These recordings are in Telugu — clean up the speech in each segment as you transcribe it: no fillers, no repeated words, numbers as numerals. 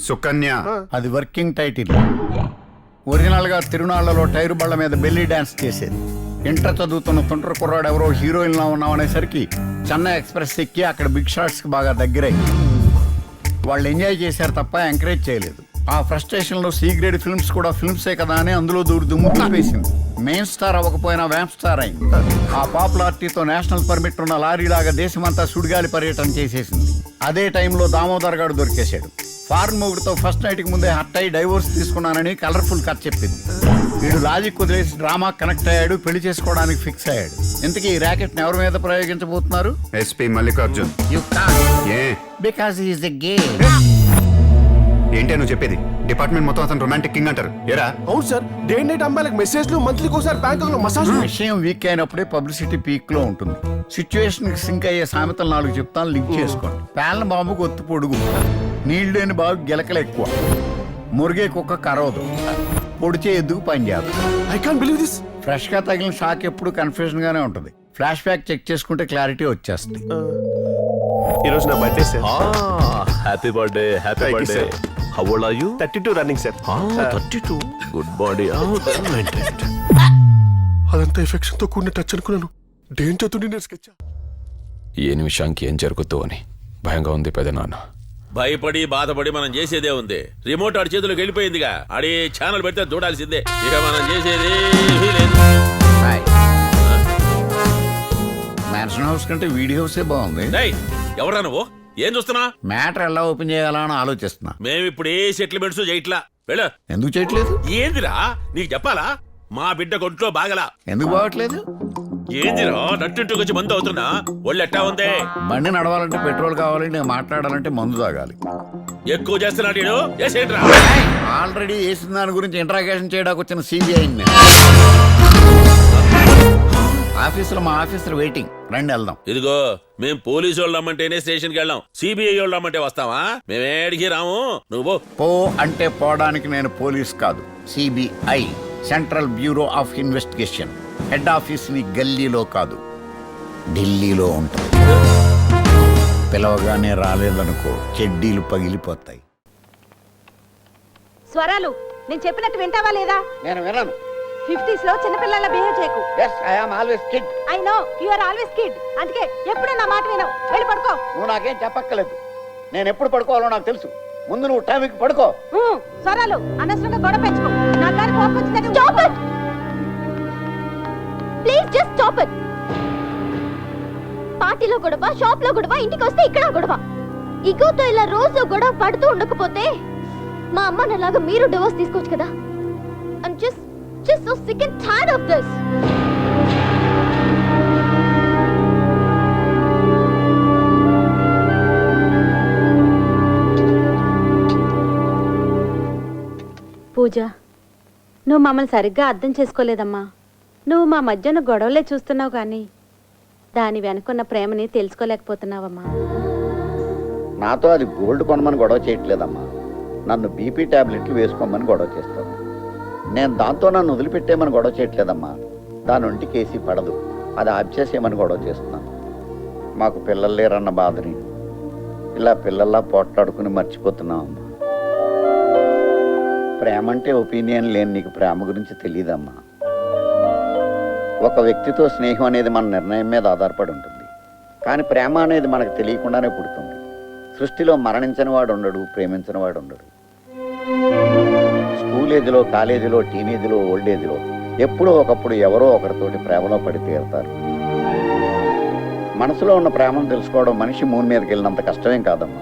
సుకన్య. అది వర్కింగ్ టైటిల్. ఒరిజినల్ గా తిరునాళ్లలో టైరు బళ్ళ మీద బెల్లీ డాన్స్ చేసేది. ఇంటర్ చదువుతున్న తుంటర కుర్రాడు ఎవరో హీరోయిన్ లా ఉన్నామనేసరికి చెన్నై ఎక్స్ప్రెస్ ఎక్కి అక్కడ బిగ్ షాట్స్ కి బాగా దగ్గరయ్యి వాళ్ళు ఎంజాయ్ చేశారు తప్ప ఎంకరేజ్ చేయలేదు. ఆ ఫ్రస్ట్రేషన్ లో సి గ్రేడ్ ఫిల్మ్స్ కూడా ఫిల్మ్సే కదా అని అందులో దుమ్ము వేసింది. మెయిన్ స్టార్ అవ్వకపోయినా వ్యాంప్ స్టార్ అయింది. ఆ పాపులారిటీతో నేషనల్ పర్మిట్ ఉన్న లారీలాగా దేశమంతా సుడిగాలి పర్యటన చేసేసింది. అదే టైంలో దామోదర్ గారు దొరికేశాడు. ఫారెన్ మొగుడుతో ఫస్ట్ నైట్ కి ముందే హట్ అయి డైవోర్స్ తీసుకున్నానని కలర్ఫుల్ కథ చెప్పింది. వీడు లాజిక్ వదిలేసి డ్రామా కనెక్ట్ అయ్యాడు, పెళ్లి చేసుకోవడానికి ఫిక్స్ అయ్యాడు. ఇంతకీ ఈ ర్యాకెట్ ఎవరి మీద ప్రయోగించబోతున్నారు? SP Mallikarjun. Because he is a gay. ఏంటే నువ్వు చెప్పేది? డిపార్ట్మెంట్ మొత్తం అతను రొమాంటిక్ కింగ్ అంటారు. ఏరా? అవును సార్, డే నైట్ అమ్మాయిలకు మెసేజ్లు, మంత్లీకి ఒకసారి బ్యాంకులో మసాజ్. విషయం వీక్ అయినప్పుడే పబ్లిసిటీ పీక్ లో ఉంటుంది. సిచ్యువేషన్ కి సింక్ అయ్యే సామెతలు 4 చెప్తాను, లింక్ చేసుకోండి. పేలన బాబుకు ఒత్తు పొడుగు, నీళ్లు లేని బాబు గిలకలు ఎక్కువ, మురిగే కుక్క కరవదు, పొడిచే ఎద్దుకు పనిచేయదు. I can't believe this. Fresh గా తగిలిన షాక్ ఎప్పుడు కన్ఫ్యూజన్ గానే ఉంటుంది. ఫ్లాష్ బ్యాక్ చెక్ చేసుకుంటే క్లారిటీ వచ్చేస్తుంది. ఈ రోజు నా birthday sir. Happy birthday. Happy birthday. How old are you? 32 running sir. 32. Good body. అదంతా ఎఫెక్షన్ తో కూడిన టచ్ అనుకున్నాను. డేంజర్ తో నేను స్కెచ్. ఏ నిమిషానికి ఏం జరుగుతుందో అని భయంగా ఉంది పెదనాన్న. భయపడి బాధపడి మనం చేసేదే ఉంది. రిమోట్ ఆడి చేతులకు వెళ్ళిపోయిందిగా. ఆడి ఛానల్ పెడితే చూడాల్సిందే. ఇక మనం చేసేది మ్యాన్షన్ హౌస్ కంటే వీడియో హౌసే బాగుంది. ఎవరా నువ్వు? ఏం చూస్తున్నా? మ్యాటర్ ఎలా ఓపెన్ చేయాలా అని ఆలోచిస్తున్నా. మేమిప్పుడు ఏ సెటిల్మెంట్స్ చేయట్లా. వెళ్ళు. ఎందుకు చేయట్లేదు? ఏందిరా నీకు చెప్పాలా? మా బిడ్డ ఒంట్లో బాగలా. ఎందుకు బాగట్లేదు? ఏందిరా నట్టింటికి వచ్చి మందు అవుతున్నా? ఒళ్ళు ఎట్టా ఉంది? బండి నడవాలంటే పెట్రోల్ కావాలి, నేను మాట్లాడాలంటే మందు తాగాలి. ఎక్కువ చేస్తున్నాడు వీడు. ఏసేంట్రా? ఆల్రెడీ వేసిన దాని గురించి ఇంట్రాగేషన్ చేయడానికి వచ్చిన సిబిఐ ఆఫీసులో మా ఆఫీసర్ వెయిటింగ్. రండి వెళ్దాం. ఇదిగో మేం పోలీసు వాళ్ళు రమ్మంటేనే స్టేషన్కి వెళ్ళాం. సిబిఐ వాళ్ళు రమ్మంటే వస్తావా? మేమేడికి రాము. నువ్వు పో అంటే పోవడానికి నేను పోలీస్ కాదు, CBI, central bureau of investigation. Head office ని గల్లీలో కాదు, ఢిల్లీలో ఉంటుంది. పిలవగానే రాలేదనుకో, చెడ్డీలు పగిలిపోతాయి. స్వరాలు, నేను చెప్పినట్టు వింటావా లేదా? నేను వినను. 50s లో చిన్నపిల్లల బిహేవ్ చేయకు. Yes, I am always kid. I know, you are always kid. అందుకే ఎప్పుడు నా మాట వినవు. వెళ్ళి పడుకో. నువ్వు నాకేం చెప్పక్కర్లేదు. నేను ఎప్పుడు పడుకోవాలో నాకు తెలుసు. ముందు నువ్వు టైంకి పడుకో. స్వరాలు, అనవసరంగా గొడవ పెంచుకో. నా గారి కోపం వచ్చిందని Stop it! Please just stop it. పార్టీలో గొడవ, షాప్ లో గొడవ, ఇంటికి వస్తే ఇక్కడ గొడవ. ఇగోతో ఇలా రోజు గొడవ పడుతూ ఉండకపోతే మా అమ్మ నాలాగా మీరు డివోర్స్ తీసుకోవచ్చు కదా. I'm just so sick and tired of this. పూజ, నువ్వు మమ్మల్ని సరిగ్గా అర్థం చేసుకోలేదమ్మా. నువ్వు మా మధ్యన గొడవలే చూస్తున్నావు కానీ దాని వెనుకున్న ప్రేమని తెలుసుకోలేకపోతున్నావమ్మా. నాతో అది గోల్డ్ కొనమని గొడవ చేయట్లేదమ్మా. నన్ను బీపీ టాబ్లెట్లు వేసుకోమని గొడవ చేస్తాను. నేను దాంతో నన్ను వదిలిపెట్టేమని గొడవ చేయట్లేదమ్మా. దాని ఒంటి కేసి పడదు, అది ఆఫ్ చేసేయమని గొడవ చేస్తున్నాను. మాకు పిల్లలు లేరన్న బాధని ఇలా పిల్లల్లా పోట్లాడుకుని మర్చిపోతున్నామమ్మా. ప్రేమ అంటే ఒపీనియన్ లేని నీకు ప్రేమ గురించి తెలియదమ్మా. ఒక వ్యక్తితో స్నేహం అనేది మన నిర్ణయం మీద ఆధారపడి ఉంటుంది. కానీ ప్రేమ అనేది మనకు తెలియకుండానే పుడుతుంది. సృష్టిలో మరణించని వాడు ఉండడు, ప్రేమించని వాడు ఉండడు. స్కూల్ ఏజ్లో, కాలేజీలో, టీనేజ్లో, ఓల్డ్ ఏజ్లో ఎప్పుడో ఒకప్పుడు ఎవరో ఒకరితోటి ప్రేమలో పడి తీరుతారు. మనసులో ఉన్న ప్రేమను తెలుసుకోవడం మనిషి మూన్ మీదకి వెళ్ళినంత కష్టమేం కాదమ్మా.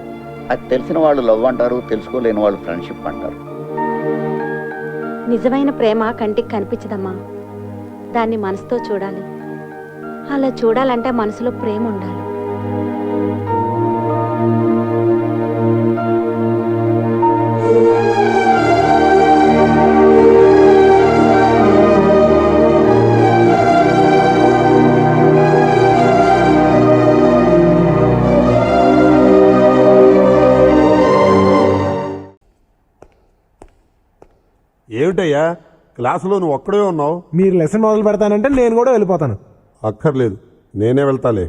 అది తెలిసిన వాళ్ళు లవ్ అంటారు, తెలుసుకోలేని వాళ్ళు ఫ్రెండ్షిప్ అంటారు. నిజమైన ప్రేమ కంటికి కనిపించదమ్మా. దాన్ని మనసుతో చూడాలి. అలా చూడాలంటే మనసులో ప్రేమ ఉండాలి. ఏమిటయ్యా క్లాసులో నువ్వు ఒక్కడే ఉన్నావు? మీరు లెసన్ మొదలు పెడతానంటే నేను కూడా వెళ్ళిపోతాను. అక్కర్లేదు, నేనే వెళ్తాలే.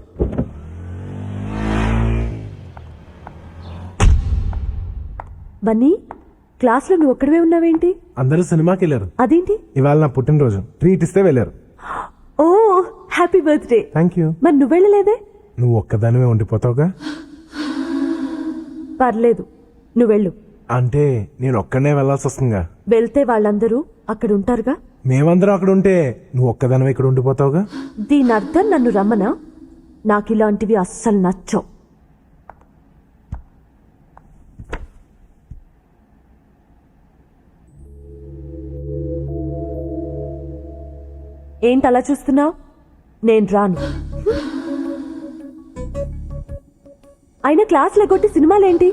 బన్నీ క్లాస్లో నువ్వు ఒక్కడవే ఉన్నావేంటి? అందరూ సినిమాకి వెళ్ళారు. అదేంటి? ఇవాళ నా పుట్టినరోజు, ట్రీట్ ఇస్తే వెళ్ళారు. ఓ హ్యాపీ బర్త్డే. Thank you. మరి నువ్వు వెళ్ళలేదే? నువ్వు ఒక్కదానివే ఉండిపోతావుగా. పర్లేదు, నువ్వు వెళ్ళు. అంటే నేను ఒక్కడనే వెళ్ళాల్సి వస్తుందిగా. వెళ్తే వాళ్ళందరూ అక్కడ ఉంటారుగా. మేమందరం అక్కడ ఉంటే నువ్వు ఒక్కదానివే ఇక్కడ ఉండిపోతావుగా. దీని అర్థం నన్ను రమ్మనా? నాకు ఇలాంటివి అస్సలు నచ్చవు. ఏంటి అలా చూస్తున్నావు? నేను రాను. అయినా క్లాస్ లేకొట్టి సినిమాలేంటి?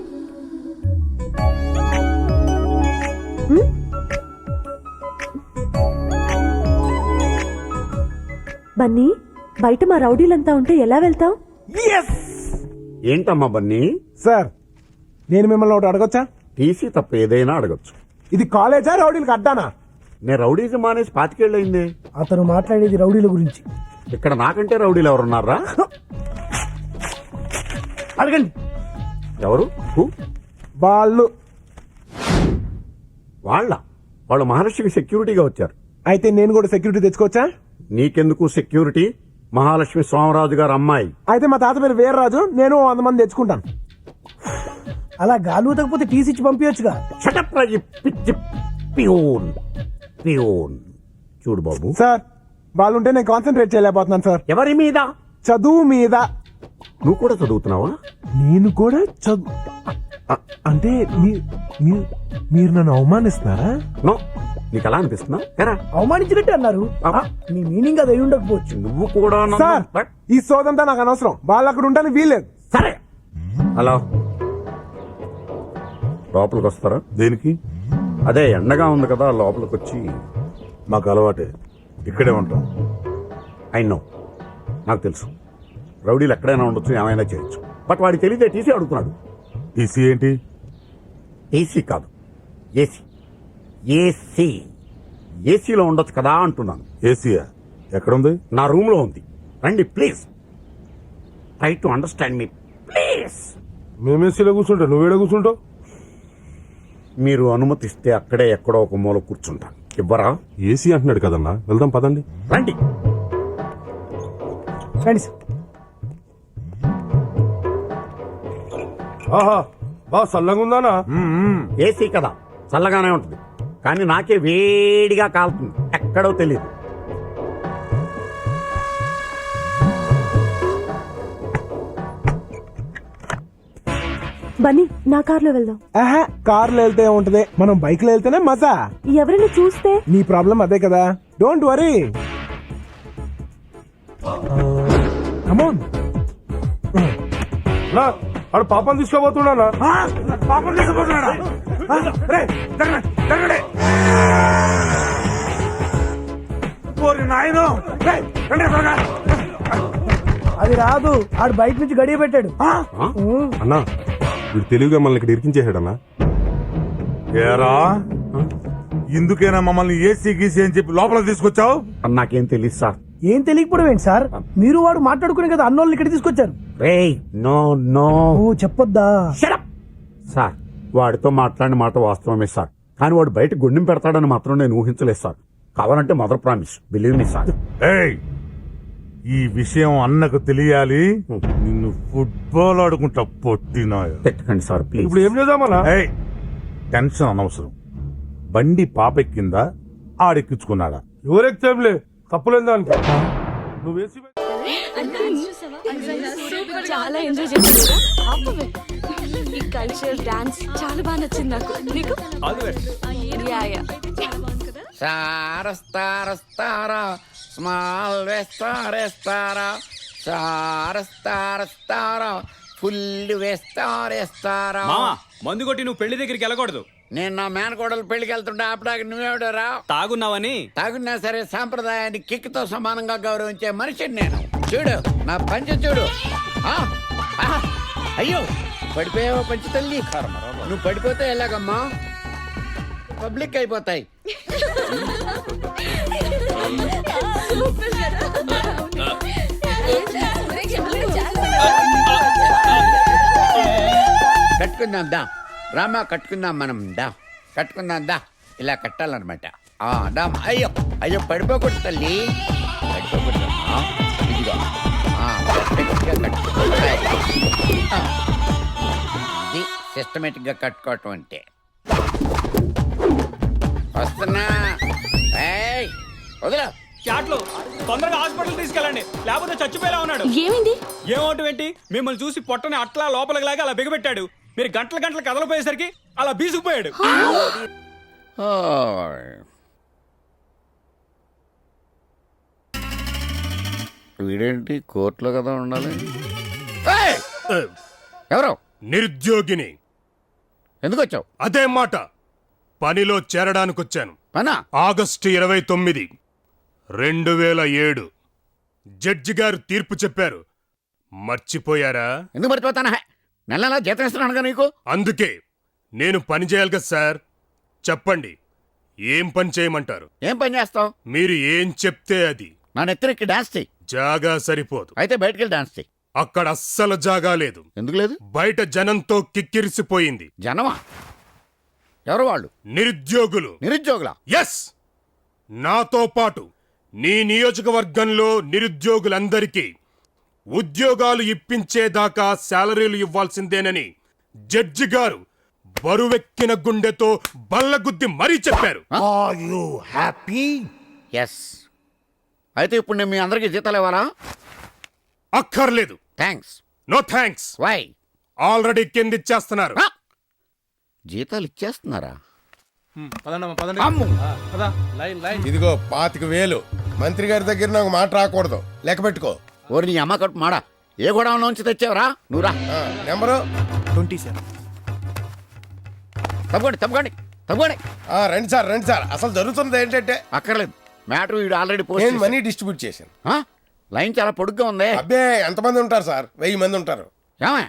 బన్నీ, బయట మా రౌడీలంతా ఉంటే ఎలా వెళ్తావు? ఏంటమ్మా బన్నీ? సార్, నేను మిమ్మల్ని ఒకటి అడగొచ్చా? టీసీ తప్ప ఏదైనా అడగచ్చు. ఇది కాలేజా రౌడీలకు అడ్డానా? నేను రౌడీజం మానేసి 25 ఏళ్ళయింది. అతను మాట్లాడేది రౌడీల గురించి. ఇక్కడ నాకంటే రౌడీలు ఎవరున్నారా? అడగండి. ఎవరు? వాళ్ళు వాళ్ళు మహాలక్ష్మి సెక్యూరిటీగా వచ్చారు. అయితే నేను కూడా సెక్యూరిటీ తెచ్చుకోవచ్చా? నీకెందుకు సెక్యూరిటీ? మహాలక్ష్మి సోమరాజు గారు అమ్మాయి. అయితే మా తాత పేరు వీర్రాజు, నేను 100 మంది తెచ్చుకుంటాను. అలా గాలి తగ్గపోతే టీసీ ఇచ్చి పంపించచ్చుగా. షటప్ రా, ఈ పిచ్చి పియోన్. చూడు బాబు. సార్, వాళ్ళుంటే నేను కాన్సన్ట్రేట్ చేయలేకపోతున్నాను సార్. ఎవరి మీద? చదువు మీద. నువ్వు కూడా చదువుతున్నావా? నేను కూడా అంటే మీరు నన్ను అవమానిస్తున్నారా? నో, నీకు ఎలా అనిపిస్తున్నా? అవమానించినట్టు అన్నారు. మీ మీనింగ్ అది అయి ఉండకపోవచ్చు. నువ్వు కూడా సార్, ఈ సోదంతా నాకు అనవసరం. వాళ్ళు అక్కడ ఉంటాను వీల్లేదు. సరే, హలో, లోపలికి వస్తారా? దేనికి? అదే ఎండగా ఉంది కదా, లోపలికి వచ్చి. మాకు అలవాటే, ఇక్కడే ఉంటాం. నో, నాకు తెలుసు రౌడీలు ఎక్కడైనా ఉండొచ్చు, ఏమైనా చేయొచ్చు. బట్ వాడికి తెలియదే టీసీ అడుగుతున్నాడు. టీసీ ఏంటి? టీసీ కాదు, ఏసీ. ఏసీలో ఉండొచ్చు కదా అంటున్నాను. ఏసీయా? ఎక్కడుంది? నా రూమ్ లో ఉంది. రండి please. Try to understand me please. మేము ఏసీలో కూర్చుంటాం, నువ్వేడ కూర్చుంటావు? మీరు అనుమతిస్తే అక్కడే ఎక్కడో ఒక మూల కూర్చుంటాను. ఇవ్వరా? ఏసీ అంటున్నాడు కదన్నా, వెళ్దాం పదండి. రండి. రండి సార్. ఆహా, బా చల్లగా ఉందానా? ఏసీ కదా, చల్లగానే ఉంటుంది. కానీ నాకే వేడిగా కాలుతుంది, ఎక్కడో తెలియదు. బన్నీ, నా కార్లో వెళ్దాం. ఆహా, కార్లో వెళ్తే ఉంటది, మనం బైక్ లో వెళ్తేనే మజా. ఎవరైనా చూస్తే? నీ ప్రాబ్లం అదే కదా, డోంట్ వరీ. కమాన్. ఆడు పాపం తీసుకోబోతున్నానా? పాపం తీసుకుపోతున్నాడా? అది రాదు, ఆడు బయట నుంచి గడియ పెట్టాడు. అన్నా, వీడు తెలివిగా మనల్ని ఇక్కడ ఇరికించేసాడన్నా. ఏరా, ఇందుకేనా మమ్మల్ని ఏసీ గీసీ అని చెప్పి లోపల తీసుకొచ్చావు? నాకేం తెలియదు సార్. ఏం తెలియకపోవడం ఏంటి సార్? మీరు వాడు మాట్లాడుకునే కదా అన్నోళ్ళని ఇక్కడ తీసుకొచ్చారు. నో చెప్పొద్దా? సార్, వాడితో మాట్లాడిన మాట వాస్తవమే సార్. కానీ వాడు బయట గుండెం పెడతాడని మాత్రం నేను ఊహించలేదు సార్. కావాలంటే mother promise, believe me sir. ఏయ్, ఈ విషయం అన్నకు తెలియాలి. నిన్ను ఫుట్బాల్ ఆడుకుంటా పొట్టినా. పెట్టకండి సార్ ప్లీజ్. ఇప్పుడు ఏం చేద్దామన్నా? ఏయ్, టెన్షన్ అనవసరం. బండి పాపెక్కిందా, ఆడెక్కించుకున్నాడా? ఎవరెక్తేంలే, తప్పులేదు దానికి. నువ్వు వేసి చాలా ఎంజాయ్ చేశారు. ఈ కల్చర్ డాన్స్ చాలా బాగా నచ్చింది నాకు. నీకు? సారస్తారస్తారా స్మాల్ వేస్తారేస్తారా, సారస్తారస్తారా ఫుల్ వేస్తారేస్తారా. మందు కొట్టి నువ్వు పెళ్లి దగ్గరికి వెళ్ళకూడదు. నేను నా మేనకోడలు పెళ్లికి వెళ్తుంటే ఆపడానికి నువ్వేవిడరా? తాగున్నావని. తాగున్నా సరే సాంప్రదాయాన్ని కిక్తో సమానంగా గౌరవించే మనిషిని నేను. చూడు నా పంచ చూడు. అయ్యో, పడిపోయావా పంచి తల్లి? నువ్వు పడిపోతే ఎలాగమ్మా? పబ్లిక్ అయిపోతాయి. కట్టుకుందాం దా. రామా కట్టుకుందాం మనం దా కట్టుకుందాం దా ఇలా కట్టాలన్నమాట దా అయ్యో అయ్యో పడిపోకూడదు తల్లి పడిపోకూడదు ఇదిగో perfect గా కట్టుకోవాలి. ఇది సిస్టమేటిక్ గా కట్టుకోవటం అంటే వస్తున్నా వదిలా చాట్లు తొందరగా హాస్పిటల్ తీసుకెళ్ళండి లేకపోతే చచ్చిపోయేలా ఉన్నాడు. ఏమైంది? ఏమోటి ఏంటి మిమ్మల్ని చూసి పొట్టని అట్లా లోపలికి లాగా అలా బిగబెట్టాడు. మీరు గంటలు కదలపోయేసరికి అలా బీసుకుపోయాడు. వీడేంటి కోర్టులో కదా ఉండాలి. ఎవరు? నిరుద్యోగిని. ఎందుకు వచ్చావు? అదే మాట, పనిలో చేరడానికి వచ్చాను. పనా? ఆగస్టు 29, 2007 జడ్జి గారు తీర్పు చెప్పారు. మర్చిపోయారా? ఎందుకు మర్చిపోతానా? నెల నెలా జీతం ఇస్తున్నానుగా నీకు. అందుకే నేను పని చేయాలి కదా సార్. చెప్పండి, ఏం పని చేయమంటారు? ఏం పని చేస్తావు? మీరు ఏం చెప్తే అది. నా నెత్తిరెక్కి డాన్స్ చెయ్యి. జాగా సరిపోదు. అయితే బయటకెళ్ళి డాన్స్ చెయ్యి. అక్కడ అస్సలు జాగా లేదు. ఎందుకు లేదు? బయట జనంతో కిక్కిరిసిపోయింది. జనమా? ఎవరు వాళ్ళు? నిరుద్యోగులు. నిరుద్యోగులా? ఎస్, నాతో పాటు నీ నియోజకవర్గంలో నిరుద్యోగులందరికీ ఉద్యోగాలు ఇప్పించేదాకా శాలరీలు ఇవ్వాల్సిందేనని జడ్జి గారు బరువెక్కిన గుండెతో బల్లగుద్ది మరీ చెప్పారు. ఎస్. అయితే ఇప్పుడు నేను మీ అందరికీ జీతాలు ఇవ్వాలా? అక్కర్లేదు. Thanks. No thanks. Why? Already కింద ఇచ్చేస్తున్నారు. జీతాలు ఇచ్చేస్తున్నారా? ఇదిగో 25,000 మంత్రి గారి దగ్గర నాకు మాట రాకూడదు, లెక్క పెట్టుకో. ఓరి నీ అమ్మ కట్టు మాడా, ఏ గోడౌన్లోంచి తెచ్చావరా నువ్వురా? నెంబరు 27. తప్పకండి. రండి సార్ అసలు జరుగుతున్నది ఏంటంటే అక్కర్లేదు, మ్యాటర్ వీడు ఆల్రెడీ నేను పోస్ట్ మనీ డిస్ట్రిబ్యూట్ చేశాను. లైన్ చాలా పొడుగ్గా ఉంది. అబ్బే ఎంతమంది ఉంటారు సార్? 1000 మంది ఉంటారు. ఏమే?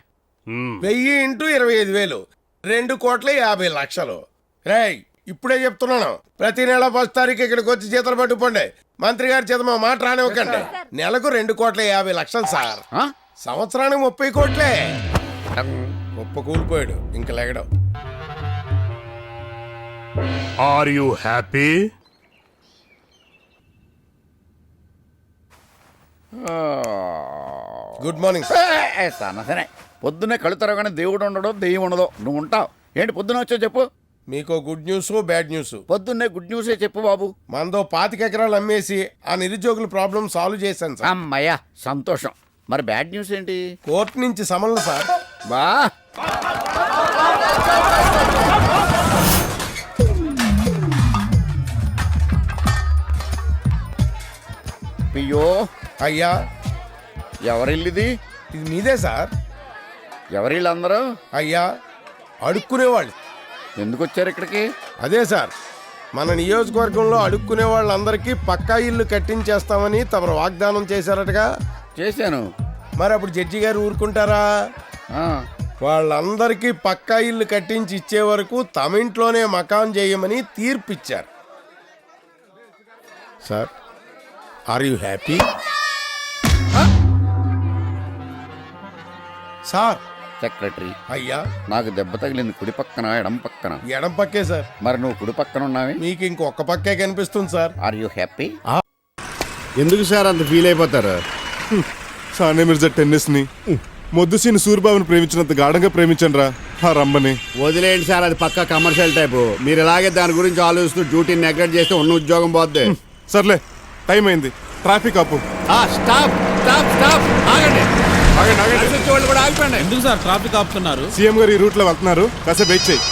1000 ఇంటూ 25,000 2,50,00,000. రేయ్, ఇప్పుడే చెప్తున్నాను, ప్రతి నెల 1 తారీఖు ఇక్కడికి వచ్చి జీతాలు పట్టుకోండి. మంత్రి గారి చేత మా మాట రానివ్వకండి. నెలకు 2,50,00,000 సార్. సంవత్సరానికి 30 కోట్లే. గొప్ప కూలిపోయాడు, ఇంకా లెగడం. Are you happy? Good morning సరే, పొద్దున్నే కళ్ళు తెరవగానే దేవుడు ఉండడో దెయ్యం ఉండదో, నువ్వు ఉంటావు ఏంటి? పొద్దున్న వచ్చో చెప్పు. మీకు గుడ్ న్యూస్ బ్యాడ్ న్యూస్. పొద్దున్నే గుడ్ న్యూసే చెప్పు బాబు. మనదో 25 ఎకరాలు అమ్మేసి ఆ నిరుద్యోగుల ప్రాబ్లం సాల్వ్ చేశాను సార్. అమ్మయ్యా సంతోషం. మరి బ్యాడ్ న్యూస్ ఏంటి? కోర్టు నుంచి సమన్లు సార్. బా అయ్యో అయ్యా, ఎవరిల్లిది? ఇది మీదే సార్. ఎవరిల్లందరూ? అయ్యా, అడుక్కునేవాళ్ళు. ఎందుకు వచ్చారు ఇక్కడికి? అదే సార్, మన నియోజకవర్గంలో అడుక్కునే వాళ్ళందరికీ పక్కా ఇల్లు కట్టించేస్తామని తమరు వాగ్దానం చేశారటగా. చేశాను. మరి అప్పుడు జడ్జి గారు ఊరుకుంటారా? వాళ్ళందరికీ పక్కా ఇల్లు కట్టించి ఇచ్చే వరకు తమ ఇంట్లోనే మకాన్ చేయమని తీర్పిచ్చారు sir. Are you happy sir? Secretary అయ్యా, నాకు దెబ్బ తగిలింది కుడి పక్కన ఎడం పక్కన? ఎడం పక్కే సార్. మరి నువ్వు కుడి పక్కన ఉన్నావే? మీకు ఇంకొక పక్కే కనిపిస్తుంది సార్. Are you happy? ఎందుకు సార్ అంత ఫీల్ అయిపోతారు? సానే మిర్జా టెన్నిస్ ని మొద్దుసీని సూర్యబాబుని ప్రేమించినంత గాఢంగా ప్రేమించండి రా ఆ రంబని. వదిలేండి సార్, అది పక్కా కమర్షియల్ టైపు. మీరు ఇలాగే దాని గురించి ఆలోచిస్తూ డ్యూటీని నెగ్లెక్ట్ చేస్తే ఉన్న ఉద్యోగం పోద్ది. సర్లే, టైం అయింది, ట్రాఫిక్ ఆపు. స్టాప్ స్టాప్ స్టాప్, ఆగండి. వాళ్ళు కూడా ఆగిపోండి. ఎందుకు సార్ ట్రాఫిక్ ఆపుతున్నారు? సీఎం గారు ఈ రూట్ లో వెళ్తున్నారు, కాసేపు వెయిట్ చేయి.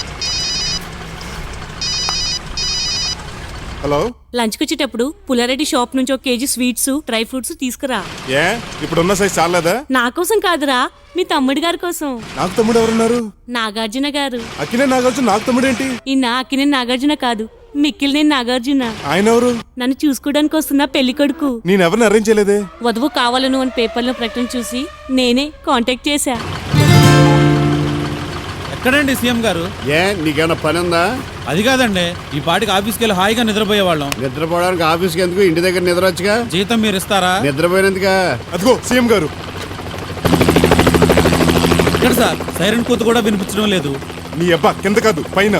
హలో, లంచ్ కి వచ్చేటప్పుడు పుల్లారెడ్డి షాప్ నుంచి 1 కేజీ స్వీట్స్ డ్రై ఫ్రూట్స్ తీసుకురా. ఏ ఇప్పుడున్న సైజ్ చాలేదా? నా కోసం కాదురా, మీ తమ్ముడి గారి కోసం. నాకు తమ్ముడు ఎవరున్నారు? నాగార్జున గారు. అక్కినే నాగార్జున నాకు తమ్ముడు ఏంటి? ఈయన అక్కినే నాగార్జున కాదు, మిక్కిలినే నాగార్జున. ఆయన ఎవరు? నన్ను చూసుకోవడానికి వస్తున్న పెళ్లి కొడుకు. నేను ఎవరిని అరేంజ్ చేయలేదే. వధువు కావాలను అని పేపర్లో ప్రకటన చూసి నేనే కాంటాక్ట్ చేశా. ఎక్కడండి సీఎం గారు? ఏ నీకేమైనా పని ఉందా? అది కాదండి, ఈ పాటికి ఆఫీస్కి వెళ్ళి హాయిగా నిద్రపోయేవాళ్ళం. నిద్రపోవడానికి ఆఫీస్కి ఎందుకు? ఇంటి దగ్గర నిద్రొచ్చుగా. జీతం మీరు ఇస్తారా? నిద్రపోయినందుగా. అదిగో సీఎం గారు. ఇక్కడ సార్ సైరన్ కూత కూడా వినిపించడం లేదు. నీ అబ్బా కింద కాదు పైన.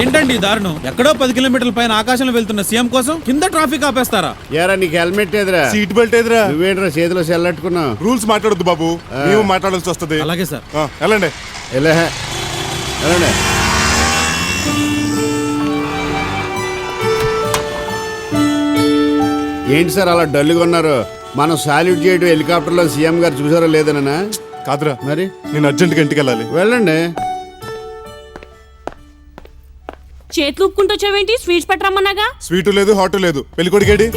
ఏంటండి ఈ దారుణం? ఎక్కడో 10 కిలోమీటర్ల పైన ఆకాశంలో వెళ్తున్న సీఎం కోసం కింద ట్రాఫిక్ ఆపేస్తారా? ఏరా నీకు హెల్మెట్ ఏదిరా? సీట్ బెల్ట్ ఏదిరా? నువ్వేంట్రా చేతిలో సెల్లట్టుకున్నావు? రూల్స్ మాట్లాడొద్దు బాబు, మేము మాట్లాడాల్సి వస్తుంది. అలాగే సార్. వెళ్ళండి. వెళ్ళండి. ఏంటి సార్ అలా డల్గా ఉన్నారు? మనం సాల్యూట్ చేయడం హెలికాప్టర్లో సీఎం గారు చూసారో లేదనా? కాదురా, మరి నేను అర్జెంట్గా ఇంటికి వెళ్ళాలి. వెళ్ళండి. చేతులు ఊపుకుంటూ వచ్చావేంటి? స్వీట్స్ పెట్టరమ్మన్నాగా. స్వీటు లేదు, హాట్ లేదు. పెళ్లి కొడుకేడి?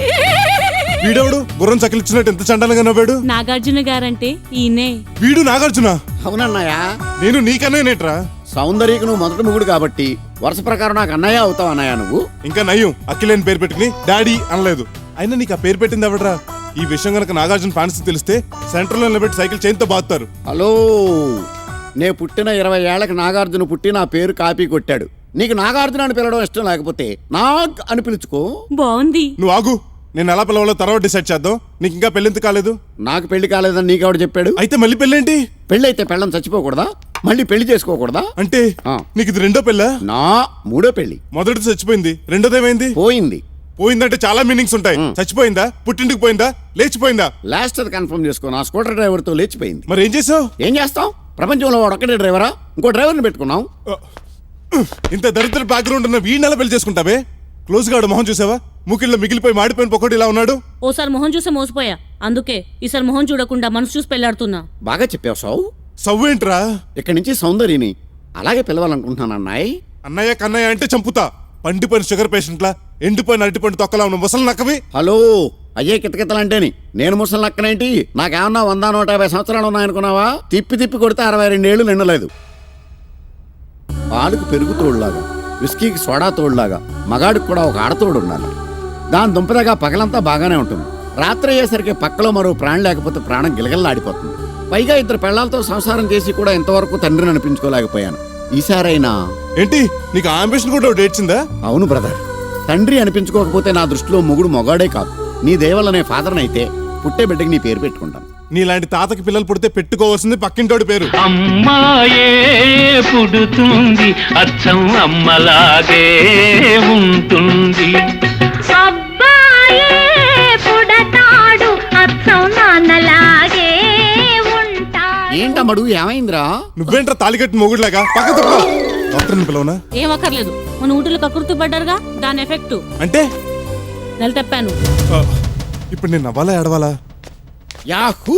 వీడెవడు గుర్రం చకిలిచ్చినట్టు ఎంత చండాలంగా నవ్వాడు? నాగార్జున గారంటే ఈయనే. వీడు నాగార్జున? అవునన్నయ్యా. నేను నీకన్నయ్యనేట్రా? సౌందర్యకు నువ్వు మొదటి మొగుడు కాబట్టి వరుస ప్రకారం నాకు అన్నయ్య అవుతావు అన్నయ్య నువ్వు. ఇంకా నయ్యం అఖిలేని పేరు పెట్టుకుని డాడీ అనలేదు. అయినా నీకు ఆ పేరు పెట్టింది ఎవడరా? ఈ విషయం గనక నాగార్జున ఫ్యాన్స్ తెలిస్తే సెంట్రల్ లో నిలబెట్టి సైకిల్ చైన్తో బాగుతారు. హలో, నే పుట్టిన 20 ఏళ్లకు నాగార్జున పుట్టి నా పేరు కాపీ కొట్టాడు. నీకు నాగార్జున అని పిలవడం ఇష్టం లేకపోతే నాగ్ అని పిలుచుకో. బాగుంది. నువ్వు ఆగు, నేను ఎలా పిలవాలో తర్వాత డిసైడ్ చేద్దాం. నీకు ఇంకా పెళ్ళెంత కాలేదు? నాకు పెళ్లి కాలేదని నీకెవడు చెప్పాడు? అయితే మళ్ళీ పెళ్ళేంటి? పెళ్లి అయితే పెళ్ళం చచ్చిపోకూడదా? మళ్ళీ పెళ్లి చేసుకోకూడదా? అంటే నీకు ఇది రెండో పెళ్ళా? నా మూడో పెళ్లి. మొదటిది చచ్చిపోయింది, రెండోదేమైంది? పోయింది. పోయిందంటే చాలా మీనింగ్స్ ఉంటాయి. చచ్చిపోయిందా, పుట్టింటికి పోయిందా, లేచిపోయిందా? లాస్ట్ అది కన్ఫర్మ్ చేసుకో. నా స్కూటర్ డ్రైవర్ తో లేచిపోయింది. మరి ఏం చేసావు? ఏం చేస్తాం? ప్రపంచంలో వాడు ఒక్కడే డ్రైవరా? ఇంకో డ్రైవర్ని పెట్టుకున్నాం. ఇంత దరిద్ర బ్యాక్గ్రౌండ్ ఉన్న వీడిని ఎలా పెళ్లి చేసుకుంటావే? క్లోజ్ గా మొహం చూసావా? ముకిల్లో మిగిలిపోయి మాడిపోయిన పొక్కటి ఇలా ఉన్నాడు. ఓసారి మొహం చూసి మోసపోయా, అందుకే ఈసారి మొహం చూడకుండా మనసు చూసి పెళ్లాడుతున్నా. బాగా చెప్పావు సావు. సవ్వేంట్రా? ఇక్కడి నుంచి సౌందర్యని అలాగే పిలవాలనుకుంటున్నాను అన్నాయ్. అన్నయ్య కన్నయ్య అంటే చంపుతా. పండిపోయిన షుగర్ పేషెంట్లా, ఎండిపోయిన అరటిపండు తొక్కలా ఉన్న ముసలి నక్కవి. హలో, అయ్యే కితకితలంటేని నేను ముసలి నక్కనేంటి? నాకేమన్నా 100-150 సంవత్సరాలు ఉన్నాయనుకున్నావా? తిప్పి తిప్పి కొడితే 62 ఏళ్ళు నిండలేదు. పాలుకు పెరుగు తోడులాగా, విస్కీకి సోడా తోడులాగా మగాడికి కూడా ఒక ఆడతోడు ఉండాలి. దాని దుంపదగా పగలంతా బాగానే ఉంటుంది. రాత్రి అయ్యేసరికి పక్కలో మరో ప్రాణం లేకపోతే ప్రాణం గిలగల్లాడిపోతుంది. పైగా 2 పెళ్లాలతో సంసారం చేసి కూడా ఇంతవరకు తండ్రిని అనిపించుకోలేకపోయాను. ఈసారైనా ఏంటి నీకు అంబిషన్ కూడా డేట్సిందా? అవును బ్రదర్, తండ్రి అనిపించుకోకపోతే నా దృష్టిలో మొగుడు మొగాడే కాదు. నీ దేవల్లనే ఫాదర్ని అయితే పుట్టే బిడ్డకి నీ పేరు పెట్టుకుంటాను. నీలాంటి తాతకి పిల్లలు పుడితే పెట్టుకోవాల్సింది పక్కింటోడి పేరు. అమ్మాయే పుడుతుంది, అచ్చం అమ్మలాగే ఉంటుంది. అబ్బాయే పుడతాడు, అచ్చం నాన్నలాగే ఉంటాడు. ఏంటమ్మడు, ఏమైందిరా? నువ్వేంట్రా తాలికట్టిన మొగుడులాగా? పక్క తప్ప డాక్టర్ని పిలవనా? ఏం అక్కర్లేదు, మన ఊటిలో కకృతి పడ్డారుగా, దాని ఎఫెక్ట్. అంటే నెల తప్పాను. ఇప్పుడు నేను నవ్వాలా ఏడవాలా? యాహూ,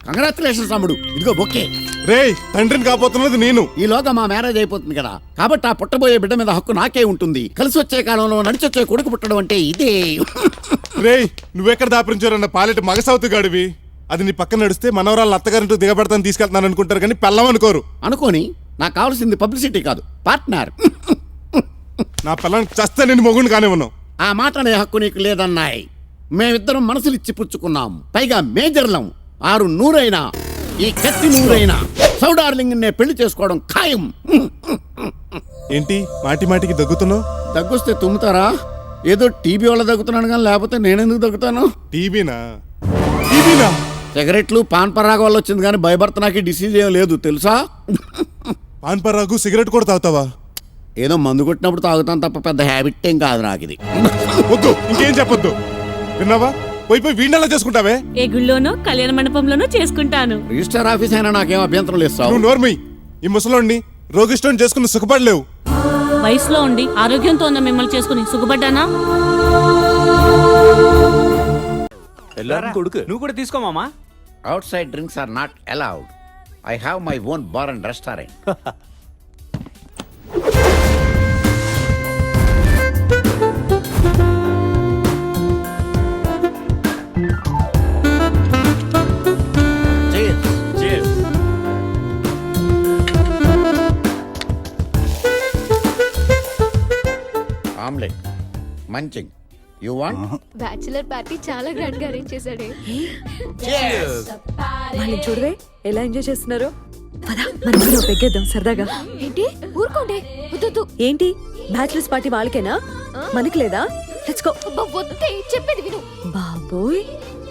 కంగ్రాచులేషన్స్ తమ్ముడు. ఇదిగో బొక్కే. రేయ్, తండ్రిని కాబోతున్నది నేను. ఈలోగా మా మ్యారేజ్ అయిపోతుంది కదా, కాబట్టి ఆ పుట్టబోయే బిడ్డ మీద హక్కు నాకే ఉంటుంది. కలిసి వచ్చే కాలంలో నడిచొచ్చే కొడుకు పుట్టడం అంటే ఇదే. రేయ్, నువ్వెక్కడ దాపరించారన్న పాలెటి మగసౌతు గాడివి. అది నీ పక్కన నడిస్తే మనవరాలు అత్తగారింటూ దిగబడతాను తీసుకెళ్తాను అనుకుంటారు, కానీ పెళ్ళం అనుకోరు. అనుకోని, నాకు కావాల్సింది పబ్లిసిటీ కాదు, పార్ట్నర్. నా పిల్లని చస్తే నేను మొగుడిని కానివ్వను. ఆ మాట అనే హక్కు నీకు లేదన్నాయి. మేమిద్దరం మనసులు ఇచ్చి పుచ్చుకున్నాం. పైగా మేజర్లం. 6 నూరైనా ఈ కత్తి నూరైనా సౌడార్లింగ్ నే పెళ్లి చేసుకోవడం ఖాయం. ఏంటి మాటి మాటికి దగ్గుతున్నావు? దగ్గొస్తే తుమ్ముతారా? ఏదో టీబీ వల్ల దగ్గుతున్నాను కానీ, లేకపోతే నేనెందుకు దగ్గుతాను? టీబీనా? సిగరెట్లు పాన్ పరాగ వల్ల వచ్చింది కానీ భయభర్త నాకు డిసీజ్ ఏం లేదు తెలుసా? పాన్ పరాగు సిగరెట్ కూడా తాగుతావా? ఏదో మందు కొట్టినప్పుడు తాగుతాను తప్ప పెద్ద హ్యాబిట్ ఏం కాదు నాకు ఇది. వద్దు, ఇంకేం చెప్పొద్దు. విన్నావా? పోయి వీడినెలా చేసుకుంటావే? ఏ గుళ్ళోనో కళ్యాణ మండపంలోనో చేసుకుంటాను. రిజిస్టర్ ఆఫీస్ అయినా నాకేం అభ్యంతరం లేదు. నువ్వు నోర్మి. ఈ ముసలోడిని రోగిష్టం చేసుకుని సుఖపడలేవు. వయసులో ఉండి ఆరోగ్యంతో ఉన్న మిమ్మల్ని చేసుకుని సుఖపడ్డానా? కొడుకు నువ్వు కూడా తీసుకోమామా. Outside drinks are not allowed. I have my own bar and restaurant. Omelette munching. You want? Bachelor party చాలా గ్రాండ్ గా అరేంజ్ చేశాడే. వాళ్ళని చూడవే ఎలా ఎంజాయ్ చేస్తున్నారు. పద మనం కూడా పెగ్గేద్దాం సరదాగా. ఏంటి ఊరుకోండి, వద్దు. ఏంటి బ్యాచిలర్స్ పార్టీ వాళ్ళకేనా, మనకి లేదా? Let's go. వద్దే, చెప్పేది విను. బాబోయ్,